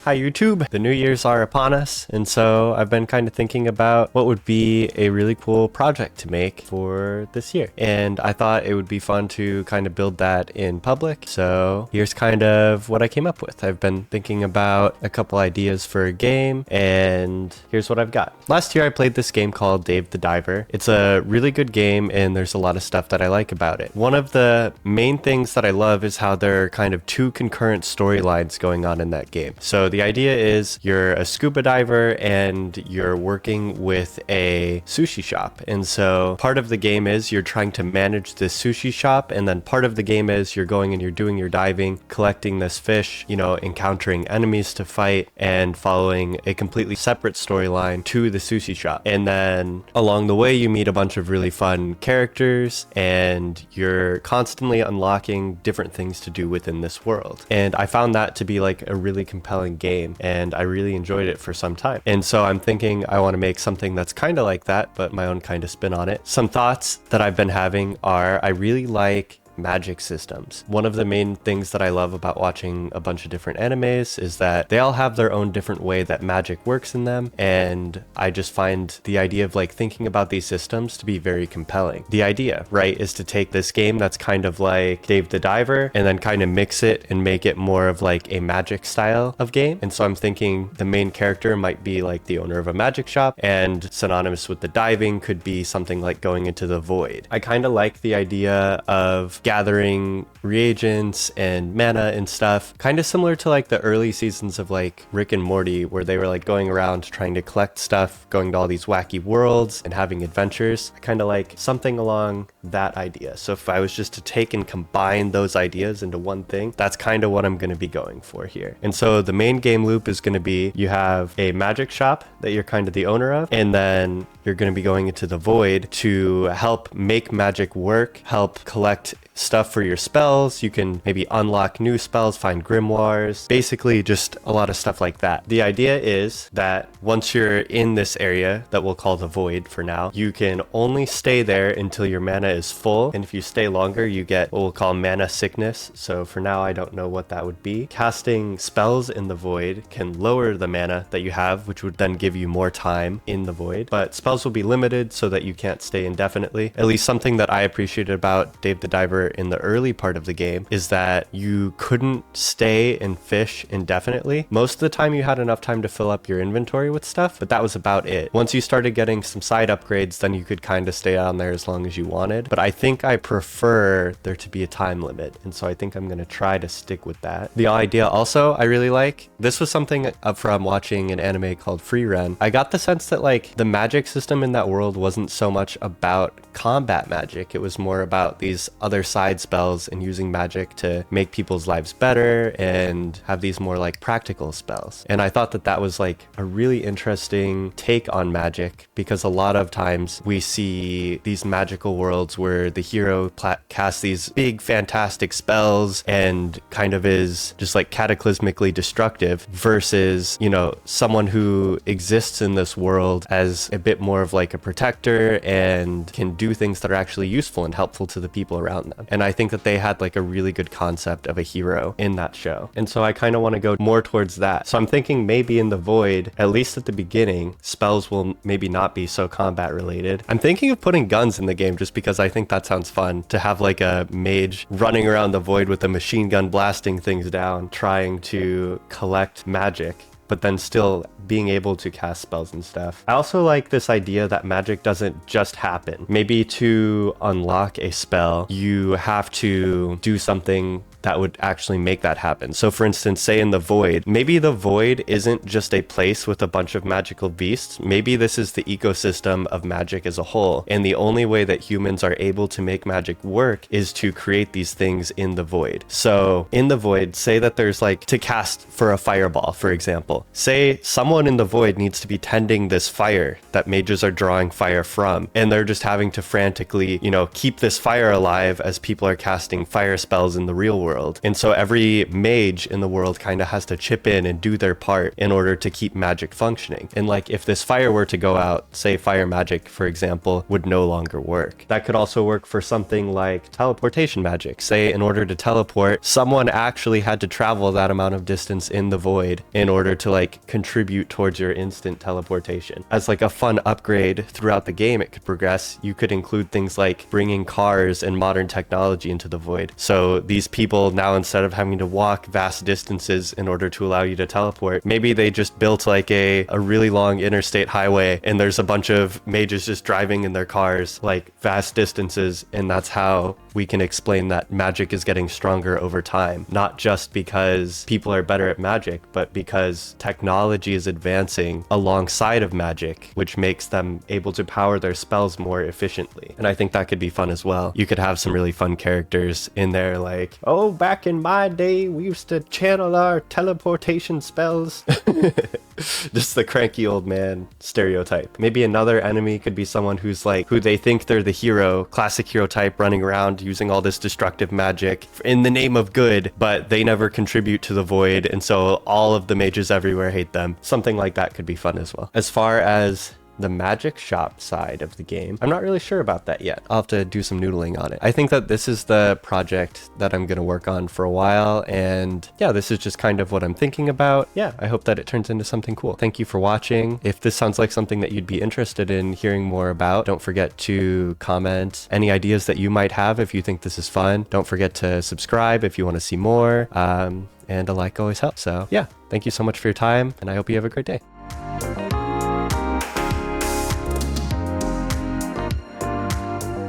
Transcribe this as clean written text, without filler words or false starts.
Hi YouTube! The New Year's are upon us, and so I've been kind of thinking about what would be a really cool project to make for this year. And I thought it would be fun to kind of build that in public, so here's kind of what I came up with. I've been thinking about a couple ideas for a game, and here's what I've got. Last year I played this game called Dave the Diver. It's a really good game, and there's a lot of stuff that I like about it. One of the main things that I love is how there are kind of two concurrent storylines going on in that game. So the idea is you're a scuba diver and you're working with a sushi shop. And so part of the game is you're trying to manage this sushi shop, and then part of the game is you're going and you're doing your diving, collecting this fish, encountering enemies to fight, and following a completely separate storyline to the sushi shop. And then along the way you meet a bunch of really fun characters, and you're constantly unlocking different things to do within this world. And I found that to be like a really compelling game, and I really enjoyed it for some time. And so I'm thinking I want to make something that's kind of like that, but my own kind of spin on it. Some thoughts that I've been having are I really like magic systems. One of the main things that I love about watching a bunch of different animes is that they all have their own different way that magic works in them, and I just find the idea of like thinking about these systems to be very compelling. The idea, right, is to take this game that's kind of like Dave the Diver and then kind of mix it and make it more of like a magic style of game. And so I'm thinking the main character might be like the owner of a magic shop, and synonymous with the diving could be something like going into the void. I kind of like the idea of gathering reagents and mana and stuff, kind of similar to like the early seasons of like Rick and Morty, where they were like going around trying to collect stuff, going to all these wacky worlds and having adventures. I kind of like something along that idea. So if I was just to take and combine those ideas into one thing, that's kind of what I'm going to be going for here. And so the main game loop is going to be you have a magic shop that you're kind of the owner of, and then you're going to be going into the void to help make magic work, help collect stuff for your spells. You can maybe unlock new spells, find grimoires, basically just a lot of stuff like that. The idea is that once you're in this area that we'll call the void for now, you can only stay there until your mana is full, and if you stay longer you get what we'll call mana sickness. So for now I don't know what that would be. Casting spells in the void can lower the mana that you have, which would then give you more time in the void, but spells will be limited so that you can't stay indefinitely. At least something that I appreciated about Dave the Diver in the early part of the game is that you couldn't stay and fish indefinitely. Most of the time you had enough time to fill up your inventory with stuff, but that was about it. Once you started getting some side upgrades, then you could kind of stay on there as long as you wanted, but I think I prefer there to be a time limit, and so I think I'm going to try to stick with that. The idea also I really like, this was something up from watching an anime called Free Run. I got the sense that like the magic system in that world wasn't so much about combat magic, it was more about these other side spells and using magic to make people's lives better and have these more like practical spells. And I thought that that was like a really interesting take on magic, because a lot of times we see these magical worlds where the hero casts these big fantastic spells and kind of is just like cataclysmically destructive, versus someone who exists in this world as a bit more of like a protector and can do things that are actually useful and helpful to the people around them. And I think that they had like a really good concept of a hero in that show. And so I kind of want to go more towards that. So I'm thinking maybe in the void, at least at the beginning, spells will maybe not be so combat related. I'm thinking of putting guns in the game just because I think that sounds fun, to have like a mage running around the void with a machine gun blasting things down, trying to collect magic, but then still being able to cast spells and stuff. I also like this idea that magic doesn't just happen. Maybe to unlock a spell, you have to do something that would actually make that happen. So for instance, say in the void, maybe the void isn't just a place with a bunch of magical beasts. Maybe this is the ecosystem of magic as a whole, and the only way that humans are able to make magic work is to create these things in the void. So in the void, say that there's like to cast for a fireball, for example. Say someone in the void needs to be tending this fire that mages are drawing fire from, and they're just having to frantically, keep this fire alive as people are casting fire spells in the real world. world. And so every mage in the world kind of has to chip in and do their part in order to keep magic functioning. And like if this fire were to go out, say fire magic, for example, would no longer work. That could also work for something like teleportation magic. Say in order to teleport, someone actually had to travel that amount of distance in the void in order to like contribute towards your instant teleportation. As like a fun upgrade throughout the game, it could progress. You could include things like bringing cars and modern technology into the void. So these people now, instead of having to walk vast distances in order to allow you to teleport, maybe they just built like a really long interstate highway and there's a bunch of mages just driving in their cars like vast distances, and that's how we can explain that magic is getting stronger over time. Not just because people are better at magic, but because technology is advancing alongside of magic, which makes them able to power their spells more efficiently. And I think that could be fun as well. You could have some really fun characters in there like, oh, back in my day, we used to channel our teleportation spells. Just the cranky old man stereotype. Maybe another enemy could be someone who's like, who they think they're the hero, classic hero type, running around using all this destructive magic in the name of good, but they never contribute to the void, and so all of the mages everywhere hate them. Something like that could be fun as well. As far as the magic shop side of the game, I'm not really sure about that yet. I'll have to do some noodling on it. I think that this is the project that I'm going to work on for a while, and yeah, this is just kind of what I'm thinking about. Yeah, I hope that it turns into something cool. Thank you for watching. If this sounds like something that you'd be interested in hearing more about, don't forget to comment any ideas that you might have if you think this is fun. Don't forget to subscribe if you want to see more, and a like always helps. So yeah, thank you so much for your time, and I hope you have a great day.